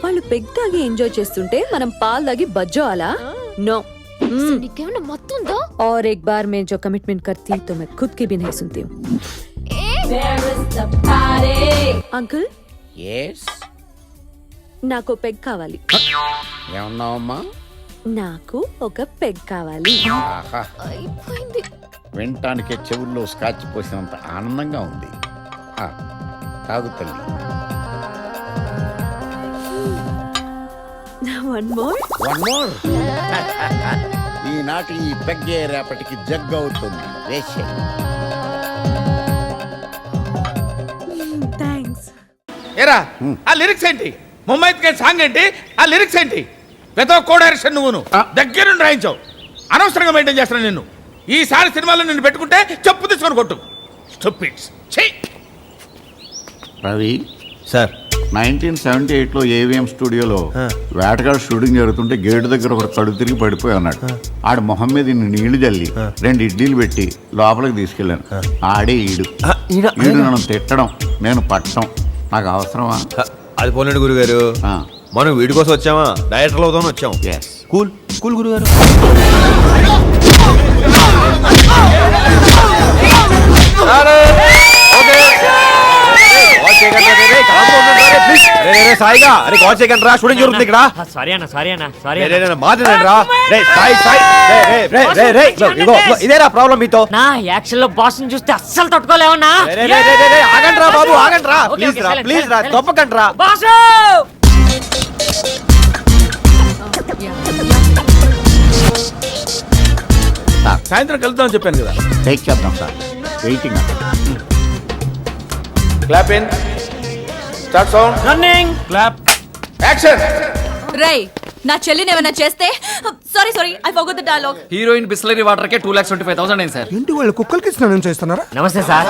వాళ్ళు పెగ్ తాగి ఎంజాయ్ చేస్తుంటే మనం పాలు తాగి బజ్జో అలా? నో, నీకేమన్నా మొత్తం ఉందా? और एक बार मैं जो कमिटमेंट करती तो मैं खुद की भी नहीं सुनती हूँ. अंकल నాకు పెగ్ కావాలి. ఏమన్నావమ్మా? నాకు ఒక పెగ్ కావాలి. ఆహా, అయిపోయింది. వినటానికి చెవుల్లో స్కాచ్ పోసినంత ఆనందంగా ఉంది. ఆ, తాగు తల్లి. One more. One more. ఈనాటి ఈ పెగ్గే రేపటికి జగ్ అవుతుంది. వేసే థ్యాంక్స్. ఏరా ఆ లిరిక్స్ ఏంటి? ముంబైకి సాంగ్ ఏంటి? ఆ లిరిక్స్ ఏంటి? పెద్ద కో డైరెక్షన్ నువ్వును దగ్గరుండి రాయించావు. అనవసరంగా మెయింటైన్ చేస్తాను నిన్ను. ఈసారి సినిమాలో నిన్ను పెట్టుకుంటే చెప్పు తీసుకొని కొట్టు. స్టూపిడ్స్. ఛీ! రవి సార్ 1978లో ఏవిఎం స్టూడియోలో వేటగాడు షూటింగ్ జరుగుతుంటే గేటు దగ్గర ఒకడు కడుపు తిరిగి పడిపోయి అన్నాడు. ఆడు మొహం మీద ఇన్ని నీళ్లు జల్లి 2 ఇడ్లీలు పెట్టి లోపలికి తీసుకెళ్ళాను. ఆడే ఈడు నన్ను తిట్టడం, నేను పట్టడం నాకు అవసరమా? అది పోలేండి గురుగారు, మనం వీడి కోసం వచ్చామా? డైరెక్టర్లు అవుతామని వచ్చాం. కూల్ కూల్ గురుగారు. సాయిగా అరే కాల్ చేయకండి రా, స్టూడెంట్ జరుగుతుంది ఇక్కడ. సారీ అన్న, సారీ అన్న, సారీ మాట్లాడండి రా. ఇదేరా ప్రాబ్లం మీతో? నా యాక్షన్ లో బాస్ ని చూస్తే అస్సలు తట్టుకోలేవన్నా. ఆగండి రా బాబు, ఆగండి రా, ప్లీజ్ రా, ప్లీజ్ రా, తప్పకండి రా. సాయంత్రం కలుద్దామని చెప్పాను కదా. టేక్ చేద్దాం sir. Waiting. Clap in, start sound, running, clap, action. రై నా చెల్లిని ఏమైనా చేస్తే sorry I forgot the dialogue. Heroine Bisleri water కే 2,25,000 అయింది సార్. ఇంటి వాళ్ళు కుక్కలకి స్నానం చేస్తున్నారా? నమస్తే సార్.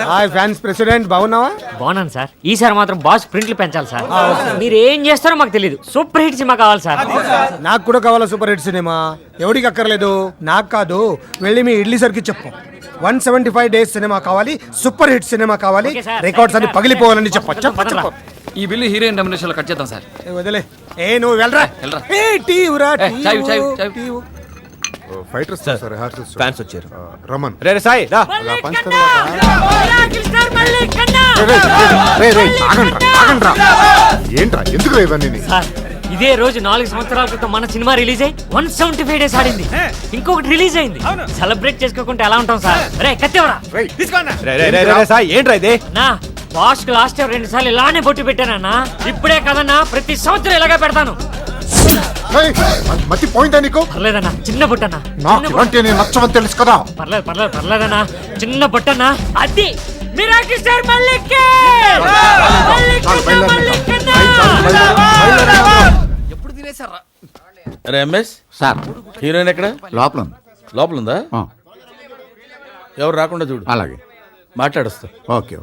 హాయ్ ఫ్యాన్స్ ప్రెసిడెంట్, బాగున్నావా? బాగున్నాను సార్. ఈసారి మాత్రం బాస్ ప్రింట్లు పెంచాలి సార్. మీరు ఏం చేస్తారో మాకు తెలియదు. సూపర్ హిట్ సినిమా కావాలి సార్. నాకు కూడా కావాలా సూపర్ హిట్ సినిమా. ఎవరికి అక్కర్లేదు, నాకు కాదు. వెళ్ళి మీ ఇడ్లీ సరికి చెప్పు. 175 days సినిమా కావాలి, సూపర్ హిట్ సినిమా కావాలి, రికార్డ్స్ అన్ని పగిలిపోవాలని చెప్పు. ఈ బిల్లు హీరోయిన్ రెమ్యునరేషన్ లో కట్ చేద్దాం సార్. వదిలే. నువ్వు వెళ్ళరా. ఫైటర్స్ ఫ్యాన్స్ వచ్చారు. రమన్ రే సాయి రా. ఏంట్రా ఎందుకు ఇవన్నీ? సార్ ఇదే రోజు 4 సంవత్సరాల క్రితం మన సినిమా రిలీజ్ అయ్యి 175 days ఆడింది. ఇంకొకటి రిలీజ్ అయింది. సెలబ్రేట్ చేసుకోకుంటే ఎలా ఉంటాం సార్? రే కత్తెవరా సాయి, ఏంట్రా ఇది? నా బాస్ కి లాస్ట్ ఇయర్ 2 సార్లు ఇలానే బొట్టు పెట్టానన్నా. ఇప్పుడే కదన్నా, ప్రతి సంవత్సరం ఇలాగే పెడతాను. మతి పోయిందా నీకు? పర్లేదన్నా, చిన్న బొట్టన్నా. నాకు ఇలాంటి నేను నచ్చమని తెలుసు కదా. పర్లేదన్నా, చిన్న బొట్టన్నా. అది మిరాకిల్ స్టార్ మల్లిక్. ఎప్పుడు తినేసారా? అరే ఎంఎస్ సార్, హీరోయిన్ ఎక్కడ? లోపల ఉంది. లోపల ఉందా? ఎవరు రాకుండా చూడు. అలాగే మాట్లాడుస్తా. ఓకే.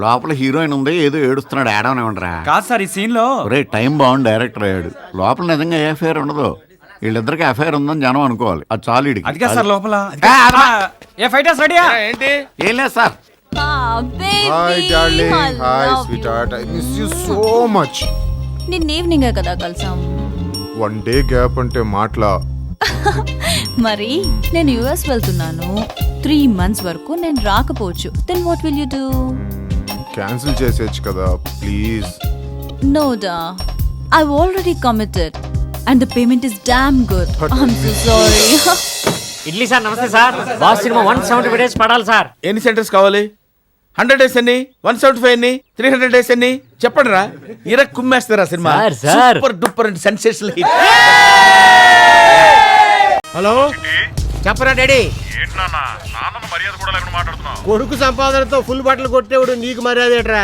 లోపల హీరోయిన్ ఉంది, ఏదో ఏడుస్తున్నాడు. ఏడవని ఉండరా? కాదు సార్, ఈ సీన్ లో రే టైం బాగుంది, డైరెక్టర్ అయ్యాడు. లోపల నిజంగా ఏ అఫైర్ ఉండదు. వీళ్ళిద్దరికి అఫైర్ ఉందని జనం అనుకోవాలి. అది చాలు. అది కాదు సార్, లోపల ఏ ఫైటర్స్ రెడీయా? ఏంటి? ఏం లేదు sir. Hi darling, hi sweet heart, I miss you so much. నిన్న ఈవినింగ్ కదా కలిసాం. 1 day గ్యాప్ అంటే మాటలా? మరి నేను యుఎస్ వెళ్తున్నాను. 3 months వరకు నేను రాకపోవచ్చు. Then what will you do? Cancel చేసేయచ్చు కదా ప్లీజ్. నో డా, I've already committed and the payment is damn good. I'm so sorry. Idli sir namaste sir. Boss cinema 175 days పడాలి సార్. ఎన్ని సెంటర్స్ కావాలి? 100 days ఎన్ని? 175 ఎన్ని? 300 days ఎన్ని? చెప్పండి రా. ఇరక్ కుమ్మేస్తారా సినిమా? Super duper and sensational hit. Hello చెప్పరా డాడీ. కొడుకు సంపాదనతో ఫుల్ బట్టలు కొట్టేవాడు నీకు మర్యాద ఏట్రా?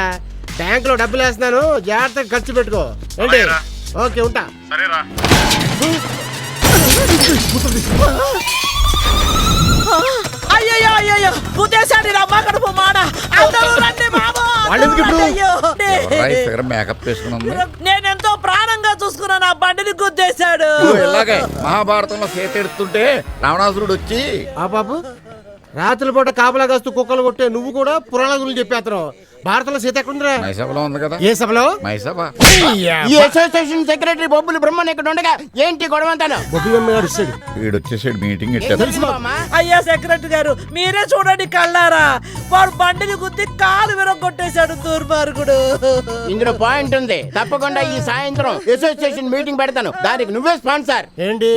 బ్యాంక్ లో డబ్బులు వేస్తున్నాను, జాగ్రత్తగా ఖర్చు పెట్టుకో. ఏంటి? ఓకే ఉంటా. అయ్యో పుట్టేశాడు రమ్మ కడుపు మాడ. మేకప్ వేసుకుని నేనెంతో ప్రాణంగా చూసుకున్నా, నా బండిని గుద్దేశాడు. ఇలాగే మహాభారతంలో చేతెడుతుంటే రావణాసురుడు వచ్చి ఆ బాబు రాత్రి పూట కాపలా కాస్తూ కుక్కలు కొట్టే నువ్వు కూడా పురాణ గురించి చెప్పేస్తున్నావు. భారతంలో సీత ఎక్కడుందిరా? మైసభలో ఉంది కదా. ఏ సభలో? మైసభ. ఈ అసోసియేషన్ సెక్రటరీ బొబ్బులు బ్రహ్మన్ ఇక్కడ ఉండగా ఏంటి గొడవ అంతాను? వీడు వచ్చేసాడు మీటింగ్ తెలుసు బామ్మా. అయ్యా సెక్రటరీ గారు మీరే చూడండి కళ్ళారా, వాడు బండిని గుద్ది కాలు విరగొట్టేశాడు దుర్మార్గుడు. ఇందులో పాయింట్ ఉంది. తప్పకుండా ఈ సాయంత్రం అసోసియేషన్ మీటింగ్ పెడతాను, దానికి నువ్వే స్పాన్సర్. ఏంటి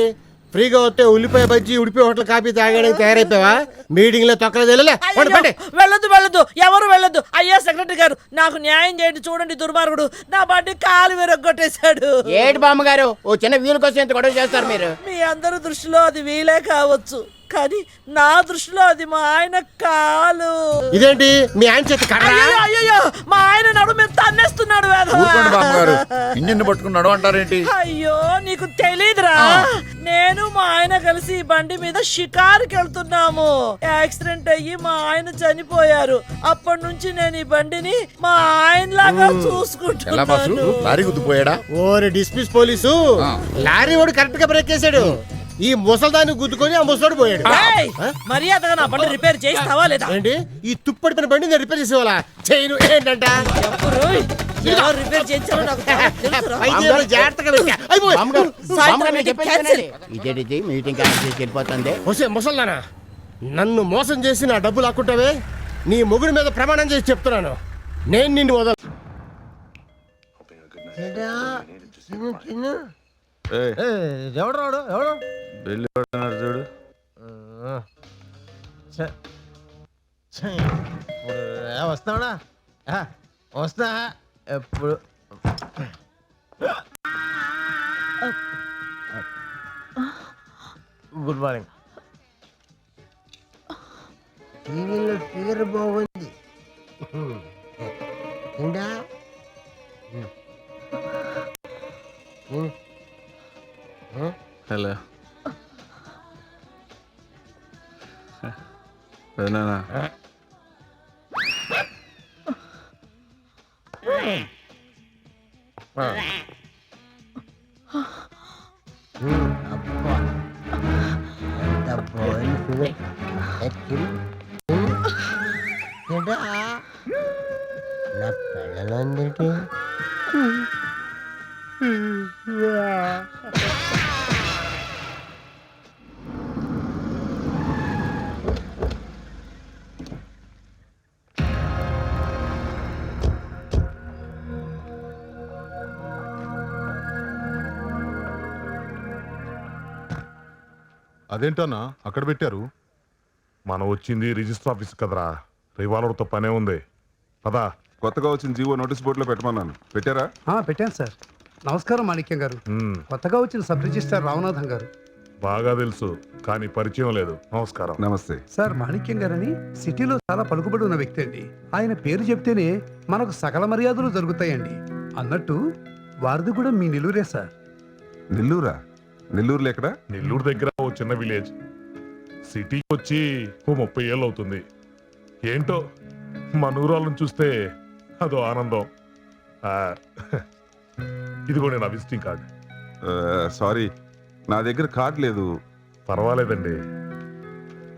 ఫ్రీగా వస్తే ఉల్లిపాయ బజ్జి ఉడిపి హోటల్ కాఫీ తాగడానికి తయారైపోయావా? మీటింగ్ లో తొక్కలేదు. వెళ్ళదు ఎవరు వెళ్ళదు. అయ్యా సెక్రటరీ గారు నాకు న్యాయం చేయండి, చూడండి దుర్మార్గుడు నా బండి కాలు విరగొట్టేశాడు. ఏడు బామ్మగారు, ఓ చిన్న వీలు కోసం ఎంత గొడవ చేస్తారు మీరు? మీ అందరి దృష్టిలో అది వీలే కావచ్చు, కానీ నా దృష్టిలో అది మా ఆయన కాలు. ఇదేంటి మీ ఆయన చేతి కర్ర? అయ్యో మా ఆయన నడు మీద తన్నేస్తున్నాడు. ఇంజిన్ పట్టుకున్నాడు అంటారేంటి? అయ్యో నీకు తెలీదురా, నేను మా ఆయన కలిసి ఈ బండి మీద షికారుకి వెళ్తున్నాము. యాక్సిడెంట్ అయ్యి మా ఆయన చనిపోయారు. అప్పటి నుంచి నేను ఈ బండిని మా ఆయన లాగా చూసుకుంటున్నాను. లారీ గుద్దుపోయాడా? ఓరి డిస్మిస్ పోలీసు, లారీ వాడు కరెక్ట్ గా బ్రేక్ చేశాడు. ఈ ముసల్దాన్ని గుద్దుకొని ఆ ముసలోడు పోయాడు. మర్యాదగా నా బండి రిపేర్ చేస్తావా లేదా? ఏంటి ఈ తుప్పడిపోయిన బండి నేను రిపేర్ చేసేవాళ్ళ? చేయను ఏంటంట? రిపేర్ చేయించాలో నాకు ఇదేంటి మీటింగ్ వెళ్ళిపోతుంది. ముసల్దానా, నన్ను మోసం చేసి నా డబ్బులు లాక్కుంటావే? నీ మొగుడి మీద ప్రమాణం చేసి చెప్తున్నాను, నేను నిన్ను వదల. ఎవడు ఎవడు చూడు వస్తాడా? వస్తా ఎప్పుడు? Good morning. టీవీలో ఫిగర్ బాగుంది. హలో నా పిల్లలందరికీ అదేంటన్నా అక్కడ పెట్టారు? మనం వచ్చింది రిజిస్టర్ ఆఫీస్ కదరా, రివాల్వర్తో పనే ఉంది. పదా. కొత్తగా వచ్చిన జీవో నోటీస్ బోర్డులో పెట్టమన్నాను, పెట్టారా? పెట్టాను సార్. నమస్కారం మాణిక్యం గారు. కొత్తగా వచ్చిన సబ్ రిజిస్టర్ రామనాథం గారు. బాగా తెలుసు, కానీ పరిచయం లేదు. నమస్కారం. నమస్తే సార్. మాణిక్యం గారని సిటీలో చాలా పలుకుబడి ఉన్న వ్యక్తి అండి. ఆయన పేరు చెప్తేనే మనకు సకల మర్యాదలు జరుగుతాయండి. అన్నట్టు వారిది కూడా మీ నెల్లూరే సార్. నెల్లూరా? నెల్లూరులో ఎక్కడ? నెల్లూరు దగ్గర ఓ చిన్న విలేజ్. సిటీకి వచ్చి ఓ 30 ఏళ్ళు అవుతుంది. ఏంటో మన ఊరాలను చూస్తే అదో ఆనందం. ఇదిగో నా విజిటింగ్ కార్డ్. సారీ, నా దగ్గర కార్డ్ లేదు. పర్వాలేదండి,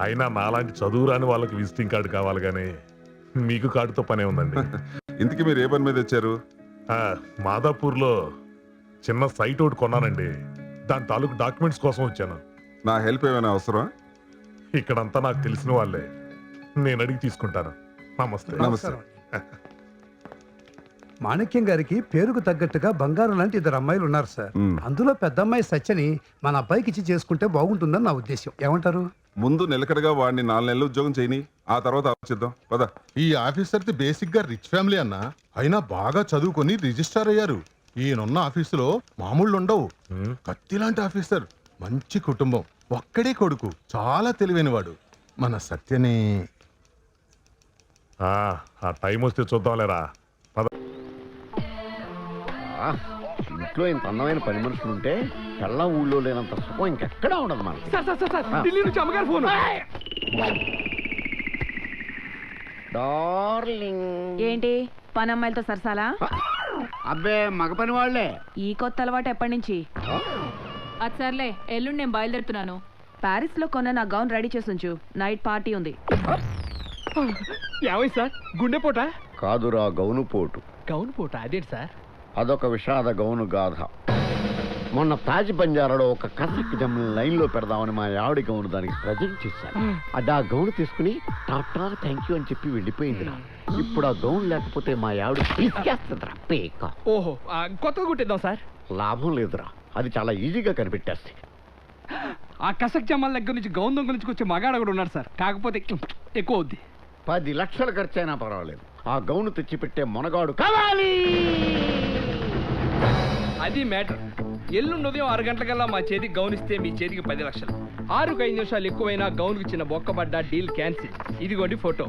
అయినా నాలాంటి చదువు రాని వాళ్ళకి విజిటింగ్ కార్డు కావాలి, కానీ మీకు కార్డుతో పనే ఉందండి. ఇంతకీ మీరు ఏ పని మీద వచ్చారు? మాదాపూర్లో చిన్న సైట్ ఒకటి కొన్నానండి, దాని తాలూకు డాక్యుమెంట్స్ కోసం వచ్చాను. నా హెల్ప్ ఏమైనా అవసరం? ఇక్కడంతా నాకు తెలిసిన వాళ్ళే, నేను అడిగి తీసుకుంటాను. నమస్తే. నమస్తే. మాణిక్యం గారికి పేరుకు తగ్గట్టుగా బంగారం లాంటి 2 అమ్మాయిలు ఉన్నారు సార్. అందులో పెద్ద అమ్మాయి సత్యని మన అబ్బాయికి ఇచ్చి చేసుకుంటే బాగుంటుందని నా ఉద్దేశం. ఏమంటారు? ముందు నిలకడగా వాడిని 4 నెలలు ఉద్యోగం చేయని, ఆ తర్వాత ఆలోచిద్దాం. పద. ఈ ఆఫీసర్ది బేసిక్ గా రిచ్ ఫ్యామిలీ అన్న, అయినా బాగా చదువుకొని రిజిస్టర్ అయ్యారు. ఈయనున్న ఆఫీసులో మామూళ్ళు ఉండవు. కత్తిలాంటి ఆఫీసర్, మంచి కుటుంబం, ఒక్కడే కొడుకు, చాలా తెలివైనవాడు. మన సత్యని ఆ టైం వస్తే చూద్దాంలేరా. ఇంట్లో ఇంత అందమైన పని మనుషులు ఉంటే కళ్ళ ఊళ్ళో లేనంత సుఖం ఇంకెక్కడా ఉండదు మనకి. ఢిల్లీ నుంచి అమ్మగారు ఫోన్. డార్లింగ్. ఏంటి పని అమ్మాయిలతో సరసాలా? అబ్బే మగ పని వాళ్ళే. ఈ కొత్త అలవాటు ఎప్పటి నుంచి? అది సర్లే, ఎల్లుండి నేను బయలుదేరుతున్నాను. ప్యారిస్ లో కొన్న నా గౌన్ రెడీ చేసి ఉంచు, నైట్ పార్టీ ఉంది. ఏమై సార్, గుండెపోట? కాదురా గౌను పోటు. గౌను పూట అదేంటి సార్? అదొక విషాద గౌను గాథ. మొన్న తాజ్ బంజారాలో ఒక కథకి జమ్మని లైన్లో పెడదామని మా ఆవిడ గౌను దానికి ప్రజెంట్ చేశాను. అది ఆ గౌను తీసుకుని టాటా థ్యాంక్ యూ అని చెప్పి వెళ్ళిపోయిందిరా. ఇప్పుడు ఆ గౌన్ లేకపోతే మా ఆవిడ తీసుకేస్తుందిరా పేక. ఓహో, కొత్తగా కుట్టిద్దాం సార్. లాభం లేదురా, అది చాలా ఈజీగా కనిపెట్టేస్తే. ఆ కసక్ జమాల దగ్గర నుంచి గౌన్ దొంగ నుంచి వచ్చే మగాడ కూడా ఉన్నాడు సార్. కాకపోతే ఎక్కువ అవుద్ది. 10 లక్షలు ఖర్చైనా పర్వాలేదు, ఆ గౌను తెచ్చిపెట్టే మొనగాడు కావాలి. అది మ్యాటర్. ఎల్లుండి ఉదయం 6 గంటలకల్లా మా చేతికి గౌన్ ఇస్తే మీ చేతికి 10 లక్షలు. 6కు 5 నిమిషాలు ఎక్కువైనా గౌన్కి చిన్న బొక్కబడ్డ డీల్ క్యాన్సిల్. ఇదిగోండి ఫోటో.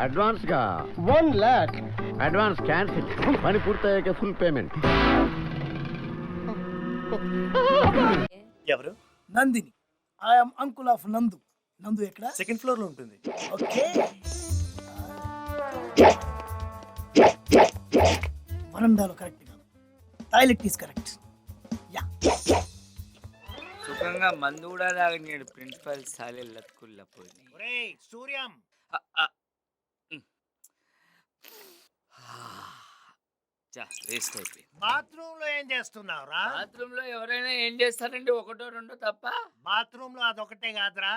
అడ్వాన్స్ గా 1 lakh అడ్వాన్స్ క్యాన్సిల్. పని పూర్తయ్యాక ఫుల్ పేమెంట్. ఎవరు? నందిని. ఐఎమ్ అంకుల్ ఆఫ్ నందు. నందు ఎక్కడ? సెకండ్ ఫ్లోర్ లో ఉంటుంది. ఓకే. వరండాలో కరెక్ట్ గా, టాయిలెట్ ఈస్ కరెక్ట్. యా. సుఖంగా మందు కూడా తాగనీడు ప్రిన్సిపల్ సాలే లత్కుల్లా పోయి. ఒరేయ్ సూర్యం, వేస్ట్ అయిపోయింది. బాత్రూమ్ లో ఏం చేస్తున్నావు రా? బాత్రూమ్ లో ఎవరైనా ఏం చేస్తారండి? ఒకటో రెండో తప్ప. బాత్రూమ్ లో అదొకటే కాదురా,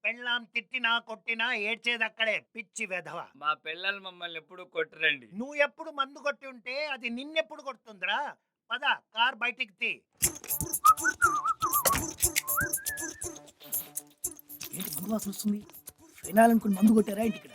పెళ్ళాం తిట్టినా కొట్టినా ఏడ్చేది అక్కడే. పిచ్చి వెధవ. మా పిల్లలు మమ్మల్ని ఎప్పుడు కొట్టరండి. నువ్వు ఎప్పుడు మందు కొట్టి ఉంటే అది నిన్నెప్పుడు కొడుతుందిరా? పద, కార్ బయటికి తీ. ఏంటి మందు వాసన వస్తుంది? ఫైనాల్ అనుకుని మందు కొట్టారా ఇంటి ఇక్కడ?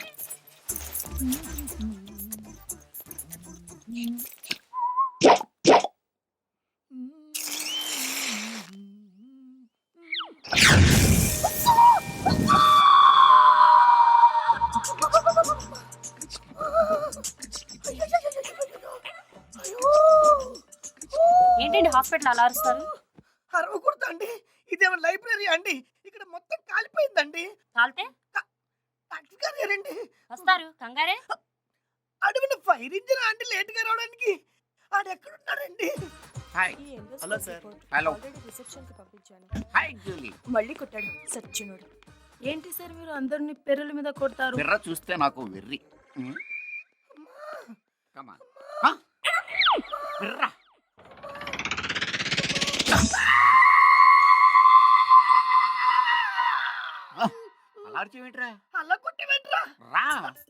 ఏంటండి హాస్పిటల్ అలా అరుస్తారు? అరవకూడదండి, ఇదేమో లైబ్రరీ అండి. ఇక్కడ మొత్తం కాలిపోయిందండి. కాలితే డాక్టర్ గారు రండి. వస్తారు కంగారే. అడవిన ఫైర్ ఇంజిన్ అండి లేట్ గా రావడానికి. ఆడెక్కడున్నాడండి? Hi. Hello sir. Hello. Reception కి పంపించాను. Hi Julie. మళ్ళీ కొట్టాడు సచ్చినోడు. ఏంటి సార్ మీరు అందరిని పెర్రల మీద కొడతారు? బిర్ర చూస్తే నాకు వెర్రి. కమా బిర్ర. అలా అరిచేవేంట్రా? అలా కొట్టేవేంట్రా? రా.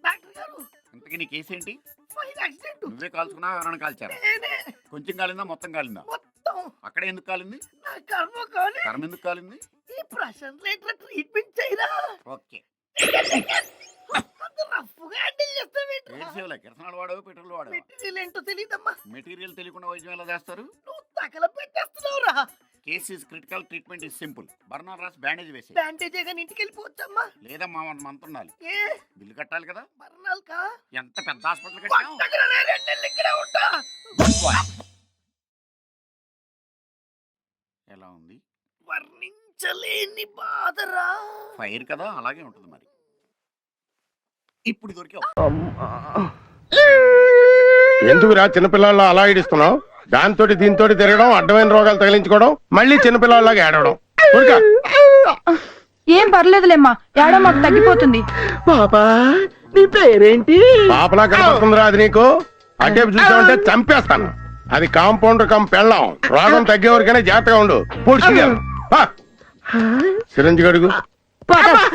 డాక్టర్ గారు, ఇంతకీ నీ కేసు ఏంటి? Fire accident. నువ్వే కాల్చుకున్నావా? ఎవరైనా కాల్చారా? నేనే. కొంచెం కాలిందా మొత్తం కాలిందా? మొత్తం. అక్కడే ఎందుకు కాలింది? నా కర్మ కాలి. కర్మ ఎందుకు కాలింది? ఈ ప్రశాంత్ లేటర్ ట్రీట్మెంట్ చేయరా? ఓకే. అంత రఫ్గా హ్యాండిల్ చేస్తావేంట్రా? ఏడు సేవలే కిరసనాలు వాడవు, పెట్రోల్ వాడవు. మెటీరియల్ ఏంటో తెలియదమ్మా. మెటీరియల్ తెలియకుండా వైద్యం ఎలా చేస్తారు? నువ్వు తగల పెట్టేస్తున్నావురా. Case is critical, treatment is simple. Burnol రాసి బ్యాండేజ్ వేసి. బ్యాండేజ్ కానీ ఇంటికి వెళ్ళిపోవచ్చమ్మా? లేదమ్మా, 1 month ఉండాలి. ఏ బిల్లు కట్టాలి కదా. బర్నాల్ కా? ఎంత పెద్ద హాస్పిటల్ కట్టావు? కొట్టగలరా? 2 నెలలు ఇక్కడే ఉంటా. ఎలా ఉంది? వర్ణించలేని బాధరా. ఫైర్ కదా, అలాగే ఉంటుంది మరి. ఇప్పుడు దొరికావు. ఎందుకురా చిన్నపిల్లల అలా ఈడిస్తున్నావు? దాంతో దీంతో తిరగడం, అడ్డమైన రోగాలు తగిలించుకోవడం, మళ్ళీ చిన్నపిల్లలాగా ఏడవడం. ఏం పర్లేదులేమ్మా, ఏడో మాకు తగ్గిపోతుంది. బాబా నీ పేరేంటి? పాపలా కనపడుతుందిరా అది నీకు? అడ్డేపు చూసామంటే చంపేస్తాను. అది కాంపౌండర్ కం పెళ్ళాం. రోగం తగ్గేవరకైనా జాగ్రత్తగా ఉండు. సిరంజి గడుగు.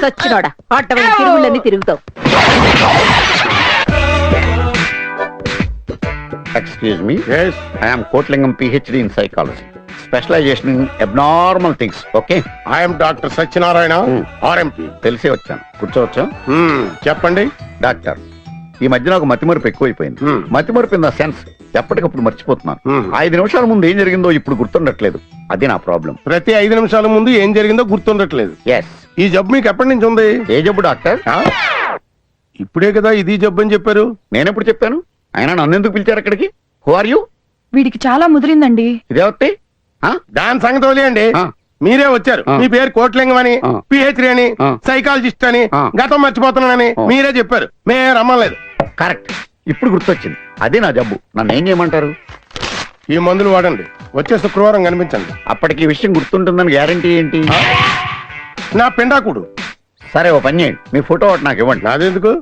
సచ్చినోడా, అడ్డమైన తిరుగుళ్ళని తిరుగుతావు. Excuse me. Yes. I am Kotlingam PhD in psychology. Specialization in abnormal things. Okay. I am Dr. Satyanarayana RMP. తెలిసే వచ్చాను. కూర్చోవచ్చా? చెప్పండి డాక్టర్. ఈ మధ్య నాకు మతిమరుపు ఎక్కువైపోయింది. మతిమరుపు ఇన్ ద సెన్స్ ఎప్పటికప్పుడు మర్చిపోతున్నాను. 5 నిమిషాల ముందు ఏం జరిగిందో ఇప్పుడు గుర్తుండట్లేదు. అది నా ప్రాబ్లం. ప్రతి 5 నిమిషాల ముందు ఏం జరిగిందో గుర్తుండట్లేదు. ఎస్. ఈ జబ్బు మీకు ఎప్పటి నుంచి ఉంది? ఏ జబ్బు డాక్టర్? ఇప్పుడే కదా ఇది జబ్బు అని చెప్పారు. నేనెప్పుడు చెప్పాను? అయినా నన్ను ఎందుకు పిలిచారు అక్కడికి? Who are you? వీడికి చాలా ముదిరిందండి. ఇదేవత్తి దాని సంగతి వదిలేయండి. మీరే వచ్చారు. మీ పేరు కోట్లింగం అని, పిహెచ్డి అని, సైకాలజిస్ట్ అని, గతం మర్చిపోతున్నానని మీరే చెప్పారు. మేము రమ్మలేదు. కరెక్ట్. ఇప్పుడు గుర్తొచ్చింది. అదే నా జబ్బు. నన్ను ఏం చేయమంటారు? ఈ మందులు వాడండి. వచ్చే శుక్రవారం కనిపించండి. అప్పటికి ఈ విషయం గుర్తుంటుందని గ్యారంటీ ఏంటి? నా పిండాకుడు. సరే, ఓ పని చేయండి. మీ ఫోటో ఒకటి నాకు ఇవ్వండి. నాదెందుకు?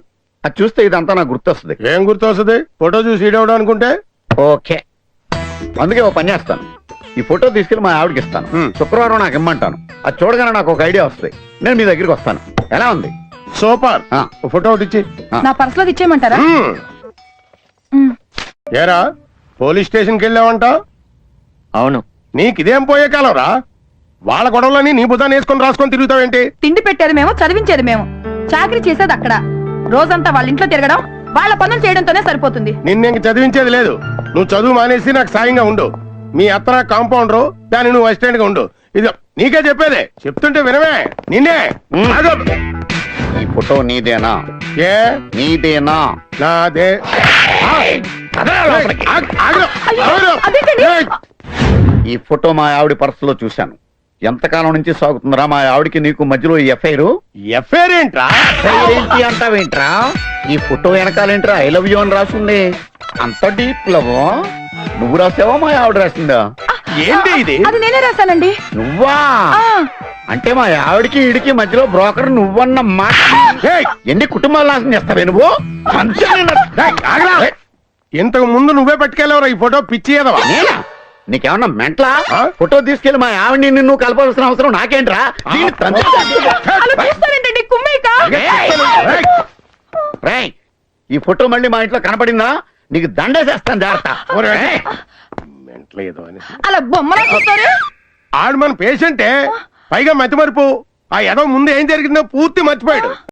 అది చూస్తే ఇదంతా నాకు గుర్తొస్తుంది. ఏం గుర్తు వస్తుంది? ఫోటో చూసి ఈడవడం అనుకుంటే. ఓకే, అందుకే ఓ పని చేస్తాను. ఈ ఫోటో తీసుకెళ్లి మా ఆవిడకి ఇస్తాను. శుక్రవారం నాకు ఇమ్మంటాను. అది చూడగానే నాకు ఒక ఐడియా వస్తుంది. నేను మీ దగ్గరికి వస్తాను. ఎలా ఉంది? సూపర్. ఫోటో ఒకటి ఇచ్చి. నా పర్సులో ఇచ్చేయమంటారా? ఏరా పోలీస్ స్టేషన్కి వెళ్ళావంట? అవును. నీకు ఇదేం పోయే కాలం రా? వాళ్ళ గొడవలని నీ బుధాన్ని వేసుకొని రాసుకొని తిరుగుతావేంటి? తిండి పెట్టేది మేము, చదివించేది మేము, చాకరీ చేసేది అక్కడ. రోజంతా వాళ్ళ ఇంట్లో తిరగడం, వాళ్ళ పనులు చేయడంతోనే సరిపోతుంది. నిన్ను చదివించేది లేదు. నువ్వు చదువు మానేసి నాకు సాయంగా ఉండు. మీ అత్త కాంపౌండరు, దాన్ని నువ్వు అసిస్టెంట్ గా ఉండు. ఇది నీకే చెప్పేదే, చెప్తుంటే వినవే. నిన్నే. ఈ ఫోటో నీదేనా? ఏ నీదేనా? నాదే. ఈ ఫోటో మా ఆవిడ పర్సులో చూశాను. ఎంతకాలం నుంచి సాగుతుందిరా మా ఆవిడకి నీకు మధ్యలో ఈ ఎఫ్ఐఆర్? ఎఫ్ఐఆర్ ఏంట్రా? ఏంటి అంటావేంట్రా? ఈ ఫోటో వెనకాలేంట్రా ఐ లవ్ యూ అని రాసింది. అంత డీప్ లవ్ నువ్వు రాసావా మా ఆవిడ రాసిందా? ఏంటి ఇది? అది నేనే రాశానండి. నువ్వా? అంటే మా ఆవిడకి ఈడికి మధ్యలో బ్రోకర్ నువ్వన్న మాట. ఎన్ని కుటుంబాలు నాశనం చేస్తావే నువ్వు? ఇంతకు ముందు నువ్వే పట్టుకెళ్ళవరా ఈ ఫోటో? పిచ్చి ఏదవా? నీకేమన్నా మెంట్లా? ఫోటో తీసుకెళ్లి మా ఆవిడని నిన్ను కలపాల్సిన అవసరం నాకేంట్రా? ఈ ఫోటో మళ్ళీ మా ఇంట్లో కనపడిందా నీకు దండేసేస్తాను. జాగ్రత్త. అలా బొమ్మలా చూస్తారు. ఆడు మన పేషెంటే, పైగా మతి మరుపు. ఆ ఏదో ముందు ఏం జరిగిందో పూర్తి మర్చిపోయాడు.